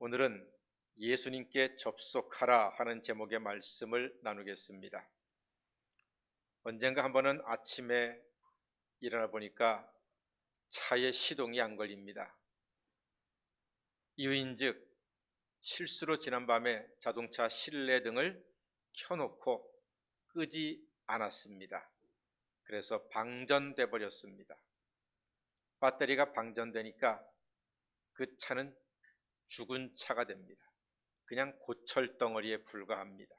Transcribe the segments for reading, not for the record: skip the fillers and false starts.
오늘은 예수님께 접속하라 하는 제목의 말씀을 나누겠습니다. 언젠가 한 번은 아침에 일어나 보니까 차에 시동이 안 걸립니다. 이유인즉 실수로 지난밤에 자동차 실내등을 켜놓고 끄지 않았습니다. 그래서 방전돼 버렸습니다. 배터리가 방전되니까 그 차는 죽은 차가 됩니다. 그냥 고철덩어리에 불과합니다.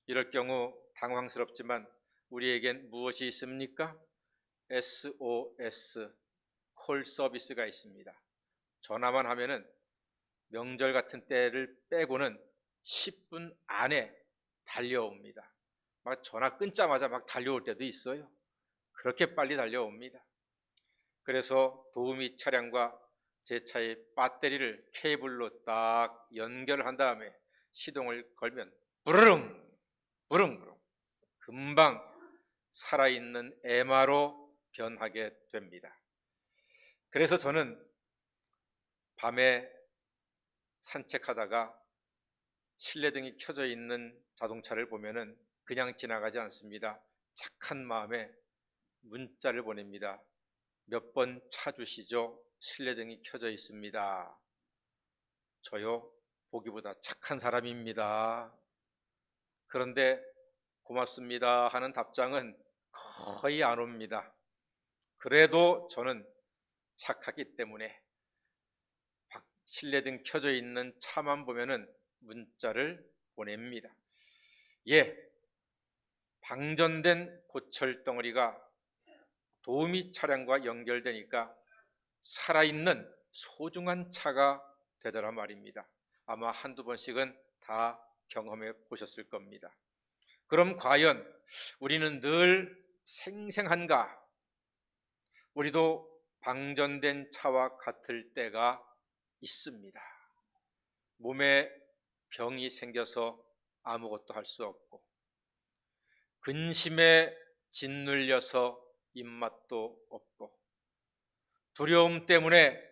이럴 경우 당황스럽지만 우리에겐 무엇이 있습니까? SOS 콜 서비스가 있습니다. 전화만 하면은 명절 같은 때를 빼고는 10분 안에 달려옵니다. 막 전화 끊자마자 막 달려올 때도 있어요. 그렇게 빨리 달려옵니다. 그래서 도우미 차량과 제 차의 배터리를 케이블로 딱 연결한 다음에 시동을 걸면 부르릉 부릉부릉 금방 살아있는 에마로 변하게 됩니다. 그래서 저는 밤에 산책하다가 실내등이 켜져 있는 자동차를 보면은 그냥 지나가지 않습니다. 착한 마음에 문자를 보냅니다. 몇 번 차주시죠? 실내등이 켜져 있습니다. 저요, 보기보다 착한 사람입니다. 그런데 고맙습니다 하는 답장은 거의 안 옵니다. 그래도 저는 착하기 때문에 실내등 켜져 있는 차만 보면은 문자를 보냅니다. 방전된 고철덩어리가 도우미 차량과 연결되니까 살아있는 소중한 차가 되더란 말입니다. 아마 한두 번씩은 다 경험해 보셨을 겁니다. 그럼 과연 우리는 늘 생생한가? 우리도 방전된 차와 같을 때가 있습니다. 몸에 병이 생겨서 아무것도 할 수 없고, 근심에 짓눌려서 입맛도 없고, 두려움 때문에,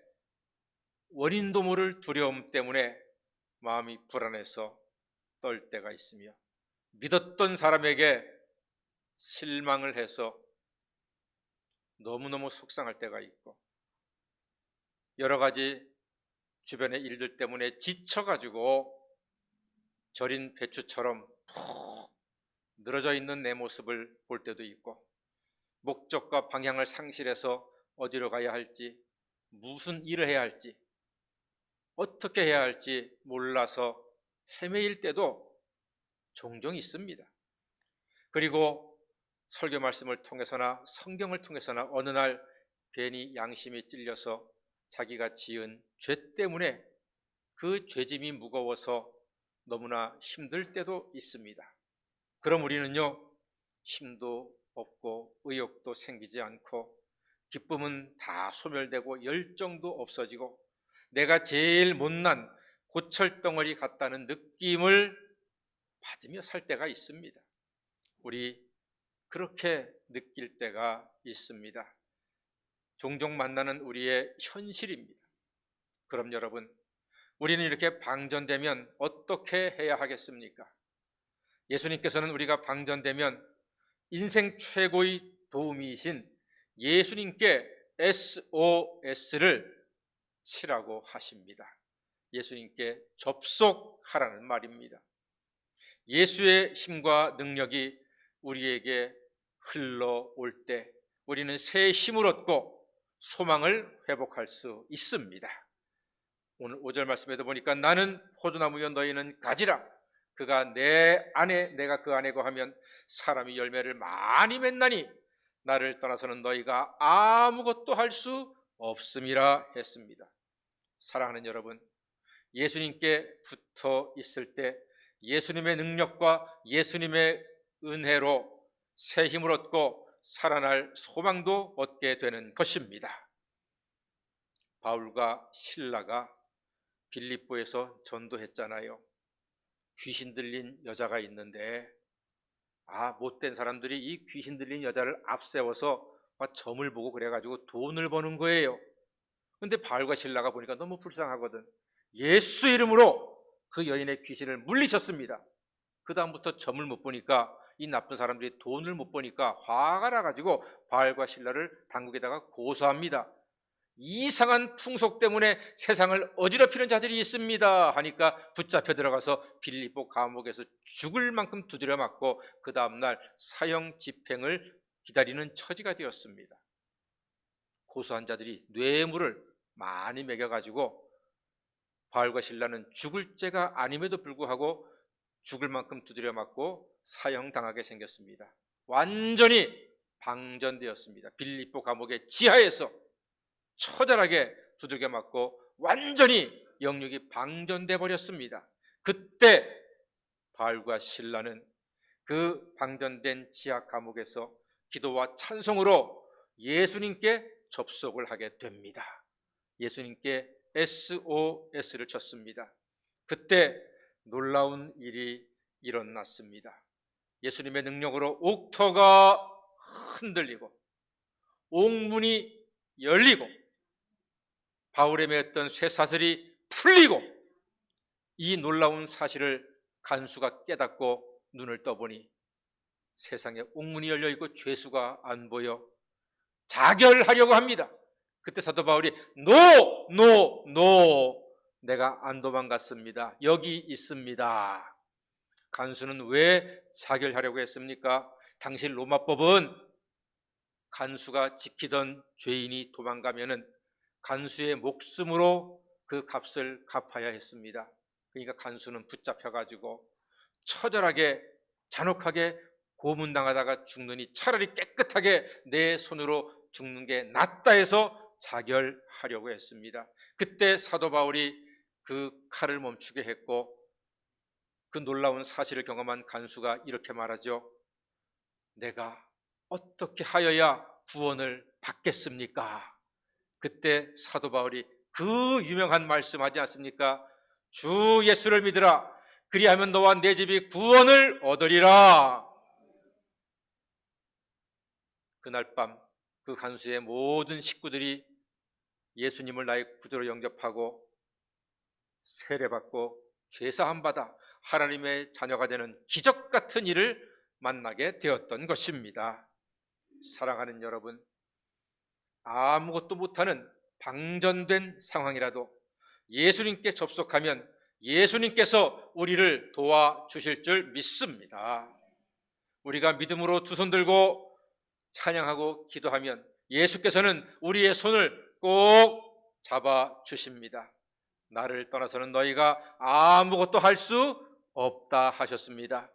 원인도 모를 두려움 때문에 마음이 불안해서 떨 때가 있으며, 믿었던 사람에게 실망을 해서 너무너무 속상할 때가 있고, 여러 가지 주변의 일들 때문에 지쳐가지고 절인 배추처럼 푹 늘어져 있는 내 모습을 볼 때도 있고, 목적과 방향을 상실해서 어디로 가야 할지, 무슨 일을 해야 할지, 어떻게 해야 할지 몰라서 헤매일 때도 종종 있습니다. 그리고 설교 말씀을 통해서나 성경을 통해서나 어느 날 괜히 양심이 찔려서 자기가 지은 죄 때문에 그 죄짐이 무거워서 너무나 힘들 때도 있습니다. 그럼 우리는요, 힘도 없고 의욕도 생기지 않고 기쁨은 다 소멸되고 열정도 없어지고 내가 제일 못난 고철덩어리 같다는 느낌을 받으며 살 때가 있습니다. 우리 그렇게 느낄 때가 있습니다. 종종 만나는 우리의 현실입니다. 그럼 여러분, 우리는 이렇게 방전되면 어떻게 해야 하겠습니까? 예수님께서는 우리가 방전되면 인생 최고의 도우미이신 예수님께 SOS를 치라고 하십니다. 예수님께 접속하라는 말입니다. 예수의 힘과 능력이 우리에게 흘러올 때 우리는 새 힘을 얻고 소망을 회복할 수 있습니다. 오늘 5절 말씀에도 보니까 나는 포도나무여 너희는 가지라. 그가 내 안에 내가 그 안에 거하면 사람이 열매를 많이 맺나니 나를 떠나서는 너희가 아무것도 할 수 없음이라 했습니다. 사랑하는 여러분, 예수님께 붙어 있을 때 예수님의 능력과 예수님의 은혜로 새 힘을 얻고 살아날 소망도 얻게 되는 것입니다. 바울과 실라가 빌립보에서 전도했잖아요. 귀신 들린 여자가 있는데 못된 사람들이 이 귀신 들린 여자를 앞세워서 점을 보고 그래가지고 돈을 버는 거예요. 근데 바울과 실라가 보니까 너무 불쌍하거든. 예수 이름으로 그 여인의 귀신을 물리셨습니다. 그 다음부터 점을 못 보니까, 이 나쁜 사람들이 돈을 못 보니까 화가 나가지고 바알과 실라를 당국에다가 고소합니다. 이상한 풍속 때문에 세상을 어지럽히는 자들이 있습니다 하니까 붙잡혀 들어가서 빌립보 감옥에서 죽을 만큼 두드려 맞고 그 다음날 사형 집행을 기다리는 처지가 되었습니다. 고소한 자들이 뇌물을 많이 먹여가지고 바알과 실라는 죽을 죄가 아님에도 불구하고 죽을 만큼 두드려 맞고 사형당하게 생겼습니다. 완전히 방전되었습니다. 빌립보 감옥의 지하에서 처절하게 두들겨 맞고 완전히 영육이 방전돼 버렸습니다. 그때 바알과 실라는 그 방전된 지하 감옥에서 기도와 찬송으로 예수님께 접속을 하게 됩니다. 예수님께 SOS를 쳤습니다. 그때 놀라운 일이 일어났습니다. 예수님의 능력으로 옥토가 흔들리고 옥문이 열리고 바울에 매였던 쇠사슬이 풀리고, 이 놀라운 사실을 간수가 깨닫고 눈을 떠보니 세상에 옥문이 열려있고 죄수가 안 보여 자결하려고 합니다. 그때 사도 바울이 노 내가 안 도망갔습니다. 여기 있습니다. 간수는 왜 자결하려고 했습니까? 당시 로마법은 간수가 지키던 죄인이 도망가면은 간수의 목숨으로 그 값을 갚아야 했습니다. 그러니까 간수는 붙잡혀가지고 처절하게 잔혹하게 고문당하다가 죽느니 차라리 깨끗하게 내 손으로 죽는 게 낫다 해서 자결하려고 했습니다. 그때 사도 바울이 그 칼을 멈추게 했고, 그 놀라운 사실을 경험한 간수가 이렇게 말하죠. 내가 어떻게 하여야 구원을 받겠습니까? 그때 사도 바울이 그 유명한 말씀하지 않습니까? 주 예수를 믿으라. 그리하면 너와 내 집이 구원을 얻으리라. 그날 밤 그 간수의 모든 식구들이 예수님을 나의 구주로 영접하고 세례받고 죄사함 받아 하나님의 자녀가 되는 기적 같은 일을 만나게 되었던 것입니다. 사랑하는 여러분, 아무것도 못하는 방전된 상황이라도 예수님께 접속하면 예수님께서 우리를 도와주실 줄 믿습니다. 우리가 믿음으로 두 손 들고 찬양하고 기도하면 예수께서는 우리의 손을 꼭 잡아주십니다. 나를 떠나서는 너희가 아무것도 할 수 없다 하셨습니다.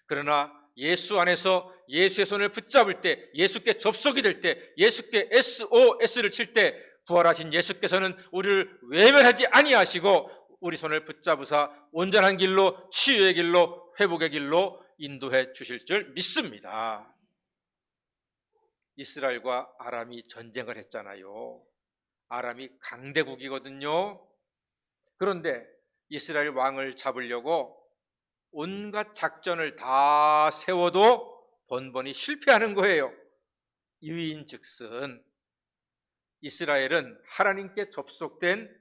그러나 예수 안에서 예수의 손을 붙잡을 때, 예수께 접속이 될 때, 예수께 SOS를 칠 때 부활하신 예수께서는 우리를 외면하지 아니하시고 우리 손을 붙잡으사 온전한 길로, 치유의 길로, 회복의 길로 인도해 주실 줄 믿습니다. 이스라엘과 아람이 전쟁을 했잖아요. 아람이 강대국이거든요. 그런데 이스라엘 왕을 잡으려고 온갖 작전을 다 세워도 번번이 실패하는 거예요. 유인즉슨 이스라엘은 하나님께 접속된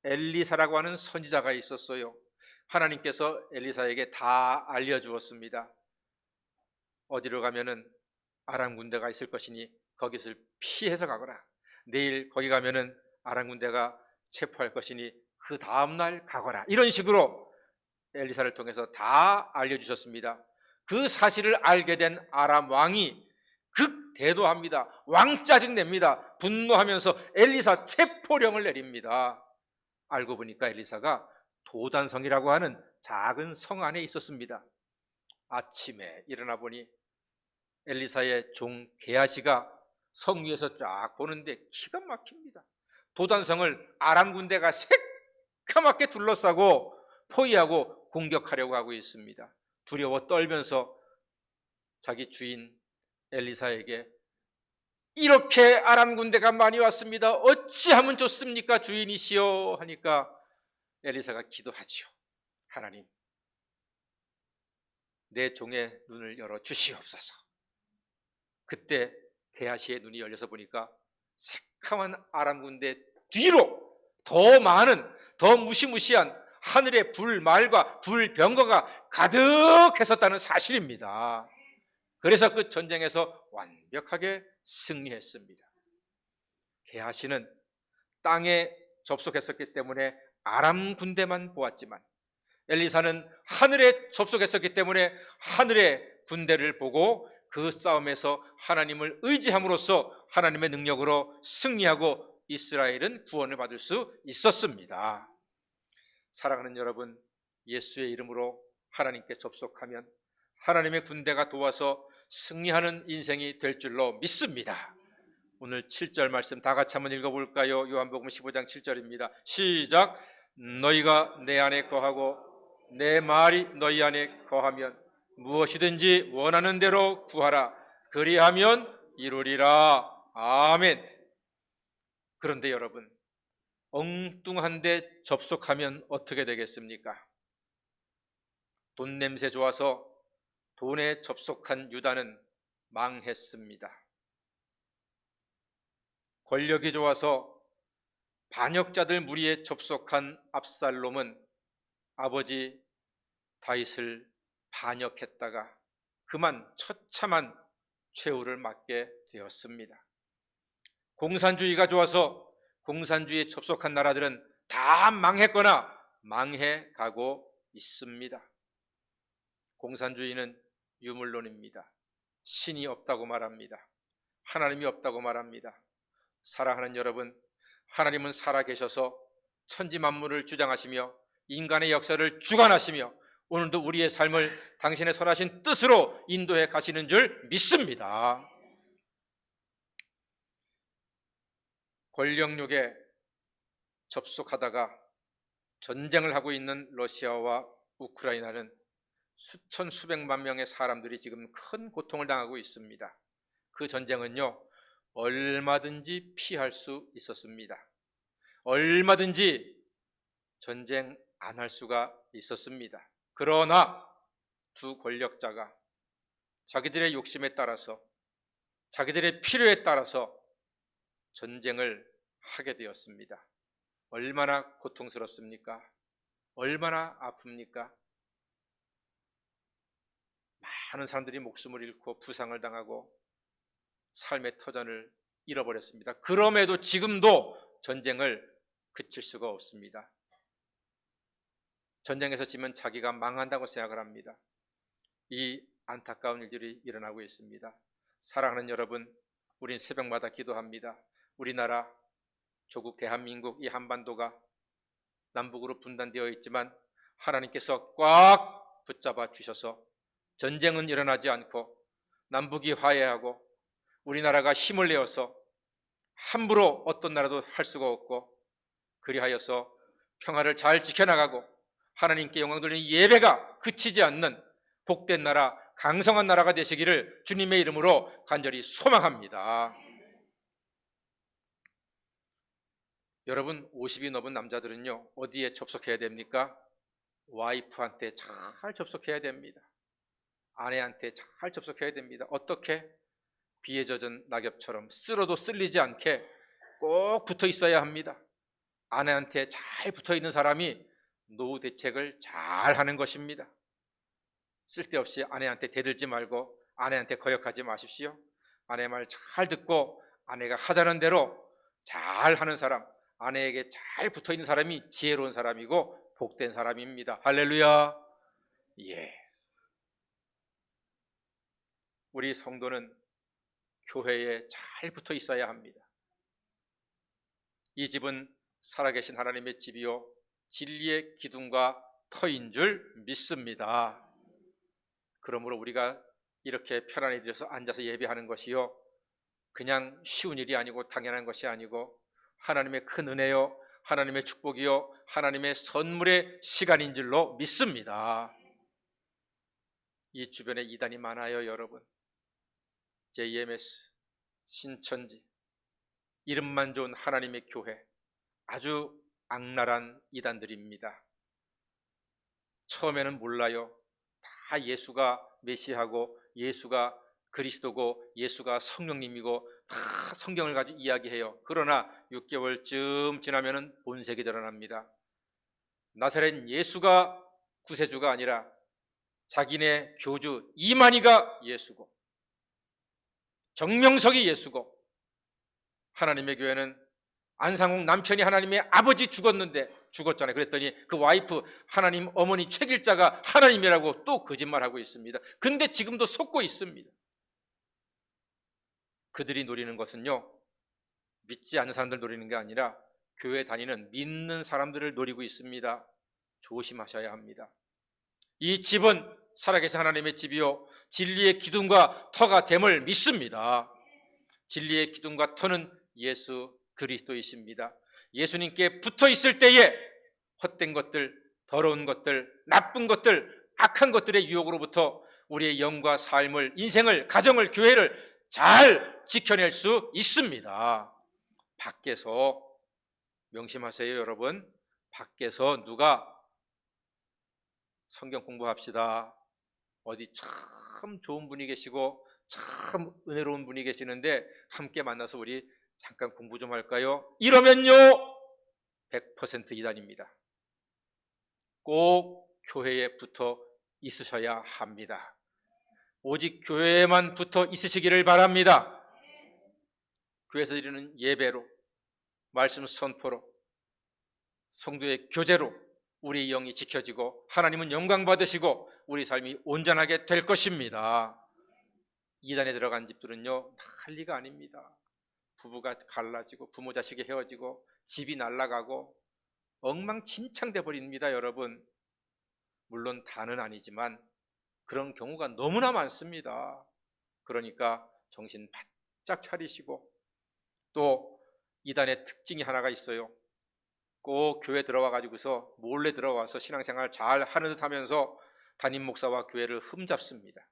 엘리사라고 하는 선지자가 있었어요. 하나님께서 엘리사에게 다 알려주었습니다. 어디로 가면은 아람 군대가 있을 것이니 거기서 피해서 가거라. 내일 거기 가면은 아람 군대가 체포할 것이니 그 다음날 가거라. 이런 식으로 엘리사를 통해서 다 알려주셨습니다. 그 사실을 알게 된 아람 왕이 극대도합니다. 왕짜증 냅니다. 분노하면서 엘리사 체포령을 내립니다. 알고 보니까 엘리사가 도단성이라고 하는 작은 성 안에 있었습니다. 아침에 일어나 보니 엘리사의 종 게하시가 성 위에서 쫙 보는데 기가 막힙니다. 도단성을 아람 군대가 새카맣게 둘러싸고 포위하고 공격하려고 하고 있습니다. 두려워 떨면서 자기 주인 엘리사에게 이렇게 아람 군대가 많이 왔습니다. 어찌하면 좋습니까 주인이시여 하니까 엘리사가 기도하지요. 하나님, 내 종의 눈을 열어 주시옵소서. 그때 게하시의 눈이 열려서 보니까 새카만 아람 군대 뒤로 더 많은, 더 무시무시한 하늘의 불말과 불병거가 가득했었다는 사실입니다. 그래서 그 전쟁에서 완벽하게 승리했습니다. 게하시는 땅에 접속했었기 때문에 아람 군대만 보았지만, 엘리사는 하늘에 접속했었기 때문에 하늘의 군대를 보고 그 싸움에서 하나님을 의지함으로써 하나님의 능력으로 승리하고 이스라엘은 구원을 받을 수 있었습니다. 사랑하는 여러분, 예수의 이름으로 하나님께 접속하면 하나님의 군대가 도와서 승리하는 인생이 될 줄로 믿습니다. 오늘 7절 말씀 다 같이 한번 읽어볼까요? 요한복음 15장 7절입니다. 시작. 너희가 내 안에 거하고 내 말이 너희 안에 거하면 무엇이든지 원하는 대로 구하라. 그리하면 이루리라. 아멘. 그런데 여러분, 엉뚱한 데 접속하면 어떻게 되겠습니까? 돈 냄새 좋아서 돈에 접속한 유다는 망했습니다. 권력이 좋아서 반역자들 무리에 접속한 압살롬은 아버지 다윗을 반역했다가 그만 처참한 최후를 맞게 되었습니다. 공산주의가 좋아서 공산주의에 접속한 나라들은 다 망했거나 망해가고 있습니다. 공산주의는 유물론입니다. 신이 없다고 말합니다. 하나님이 없다고 말합니다. 사랑하는 여러분, 하나님은 살아계셔서 천지 만물을 주장하시며 인간의 역사를 주관하시며 오늘도 우리의 삶을 당신의 선하신 뜻으로 인도해 가시는 줄 믿습니다. 권력욕에 접속하다가 전쟁을 하고 있는 러시아와 우크라이나는 수천 수백만 명의 사람들이 지금 큰 고통을 당하고 있습니다. 그 전쟁은요, 얼마든지 피할 수 있었습니다. 얼마든지 전쟁 안 할 수가 있었습니다. 그러나 두 권력자가 자기들의 욕심에 따라서, 자기들의 필요에 따라서 전쟁을 하게 되었습니다. 얼마나 고통스럽습니까? 얼마나 아픕니까? 많은 사람들이 목숨을 잃고 부상을 당하고 삶의 터전을 잃어버렸습니다. 그럼에도 지금도 전쟁을 그칠 수가 없습니다. 전쟁에서 지면 자기가 망한다고 생각을 합니다. 이 안타까운 일들이 일어나고 있습니다. 사랑하는 여러분, 우린 새벽마다 기도합니다. 우리나라, 조국 대한민국 이 한반도가 남북으로 분단되어 있지만 하나님께서 꽉 붙잡아 주셔서 전쟁은 일어나지 않고 남북이 화해하고 우리나라가 힘을 내어서 함부로 어떤 나라도 할 수가 없고 그리하여서 평화를 잘 지켜나가고 하나님께 영광 돌리는 예배가 그치지 않는 복된 나라, 강성한 나라가 되시기를 주님의 이름으로 간절히 소망합니다. 여러분, 50이 넘은 남자들은요, 어디에 접속해야 됩니까? 와이프한테 잘 접속해야 됩니다. 아내한테 잘 접속해야 됩니다. 어떻게? 비에 젖은 낙엽처럼 쓸어도 쓸리지 않게 꼭 붙어 있어야 합니다. 아내한테 잘 붙어 있는 사람이 노후 대책을 잘 하는 것입니다. 쓸데없이 아내한테 대들지 말고 아내한테 거역하지 마십시오. 아내 말 잘 듣고 아내가 하자는 대로 잘 하는 사람, 아내에게 잘 붙어 있는 사람이 지혜로운 사람이고 복된 사람입니다. 할렐루야. 예. 우리 성도는 교회에 잘 붙어 있어야 합니다. 이 집은 살아계신 하나님의 집이요 진리의 기둥과 터인 줄 믿습니다. 그러므로 우리가 이렇게 편안히 들여서 앉아서 예배하는 것이요 그냥 쉬운 일이 아니고 당연한 것이 아니고 하나님의 큰 은혜요 하나님의 축복이요 하나님의 선물의 시간인 줄로 믿습니다. 이 주변에 이단이 많아요. 여러분, JMS, 신천지, 이름만 좋은 하나님의 교회, 아주 악랄한 이단들입니다. 처음에는 몰라요. 다 예수가 메시아고 예수가 그리스도고 예수가 성령님이고 다 성경을 가지고 이야기해요. 그러나 6개월쯤 지나면은 본색이 드러납니다. 나사렛 예수가 구세주가 아니라 자기네 교주 이만희가 예수고 정명석이 예수고, 하나님의 교회는 안상홍 남편이 하나님의 아버지 죽었잖아요. 그랬더니 그 와이프 하나님 어머니 책일자가 하나님이라고 또 거짓말하고 있습니다. 근데 지금도 속고 있습니다. 그들이 노리는 것은요, 믿지 않는 사람들 노리는 게 아니라 교회 다니는 믿는 사람들을 노리고 있습니다. 조심하셔야 합니다. 이 집은 살아계신 하나님의 집이요 진리의 기둥과 터가 됨을 믿습니다. 진리의 기둥과 터는 예수 그리스도이십니다. 예수님께 붙어 있을 때에 헛된 것들, 더러운 것들, 나쁜 것들, 악한 것들의 유혹으로부터 우리의 영과 삶을, 인생을, 가정을, 교회를 잘 지켜낼 수 있습니다. 밖에서, 명심하세요 여러분, 밖에서 누가 성경 공부합시다, 어디 참 좋은 분이 계시고 참 은혜로운 분이 계시는데 함께 만나서 우리 잠깐 공부 좀 할까요? 이러면요 100% 이단입니다. 꼭 교회에 붙어 있으셔야 합니다. 오직 교회에만 붙어 있으시기를 바랍니다. 교회에서 드리는 예배로, 말씀 선포로, 성도의 교제로 우리 영이 지켜지고 하나님은 영광 받으시고 우리 삶이 온전하게 될 것입니다. 이단에 들어간 집들은요 난리가 아닙니다. 부부가 갈라지고 부모 자식이 헤어지고 집이 날아가고 엉망진창돼 버립니다. 여러분, 물론 다는 아니지만 그런 경우가 너무나 많습니다. 그러니까 정신 바짝 차리시고, 또 이단의 특징이 하나가 있어요. 꼭 교회 들어와 가지고서 몰래 들어와서 신앙생활 잘 하는 듯 하면서 담임 목사와 교회를 흠잡습니다.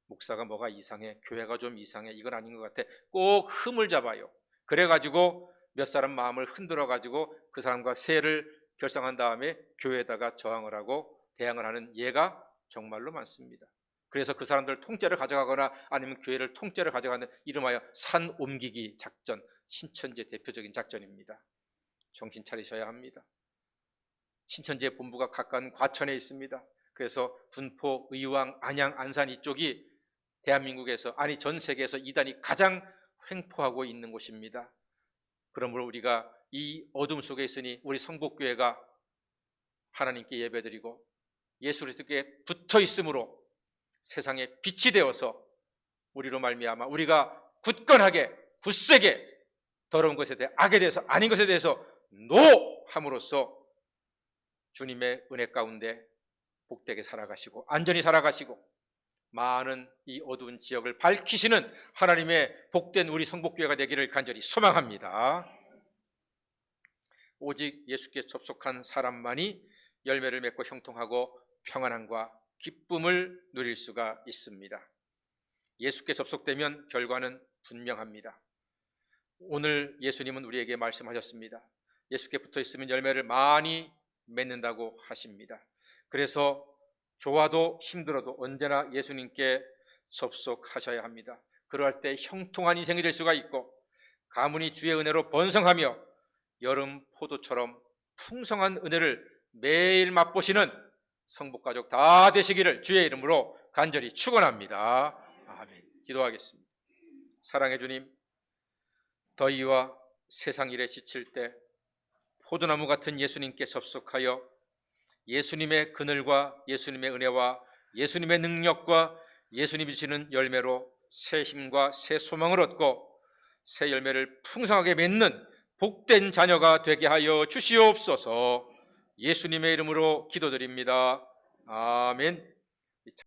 목사가 뭐가 이상해, 교회가 좀 이상해, 이건 아닌 것 같아, 꼭 흠을 잡아요. 그래가지고 몇 사람 마음을 흔들어 가지고 그 사람과 세를 결성한 다음에 교회에다가 저항을 하고 대항을 하는 예가 정말로 많습니다. 그래서 그 사람들 통째를 가져가거나 아니면 교회를 통째를 가져가는 이름하여 산 옮기기 작전, 신천지의 대표적인 작전입니다. 정신 차리셔야 합니다. 신천지의 본부가 가까운 과천에 있습니다. 그래서 분포, 의왕, 안양, 안산 이쪽이 대한민국에서, 아니 전 세계에서 이단이 가장 횡포하고 있는 곳입니다. 그러므로 우리가 이 어둠 속에 있으니 우리 성복교회가 하나님께 예배드리고 예수 그리스도께 붙어 있음으로 세상에 빛이 되어서 우리로 말미암아 우리가 굳건하게, 굳세게 더러운 것에 대해, 악에 대해서, 아닌 것에 대해서 노함으로써 주님의 은혜 가운데 복되게 살아가시고 안전히 살아가시고 많은 이 어두운 지역을 밝히시는 하나님의 복된 우리 성복교회가 되기를 간절히 소망합니다. 오직 예수께 접속한 사람만이 열매를 맺고 형통하고 평안함과 기쁨을 누릴 수가 있습니다. 예수께 접속되면 결과는 분명합니다. 오늘 예수님은 우리에게 말씀하셨습니다. 예수께 붙어 있으면 열매를 많이 맺는다고 하십니다. 그래서 좋아도 힘들어도 언제나 예수님께 접속하셔야 합니다. 그러할 때 형통한 인생이 될 수가 있고 가문이 주의 은혜로 번성하며 여름 포도처럼 풍성한 은혜를 매일 맛보시는 성복가족 다 되시기를 주의 이름으로 간절히 축원합니다. 아멘. 기도하겠습니다. 사랑해 주님, 더위와 세상 일에 지칠 때 포도나무 같은 예수님께 접속하여 예수님의 그늘과 예수님의 은혜와 예수님의 능력과 예수님이 주시는 열매로 새 힘과 새 소망을 얻고 새 열매를 풍성하게 맺는 복된 자녀가 되게 하여 주시옵소서. 예수님의 이름으로 기도드립니다. 아멘.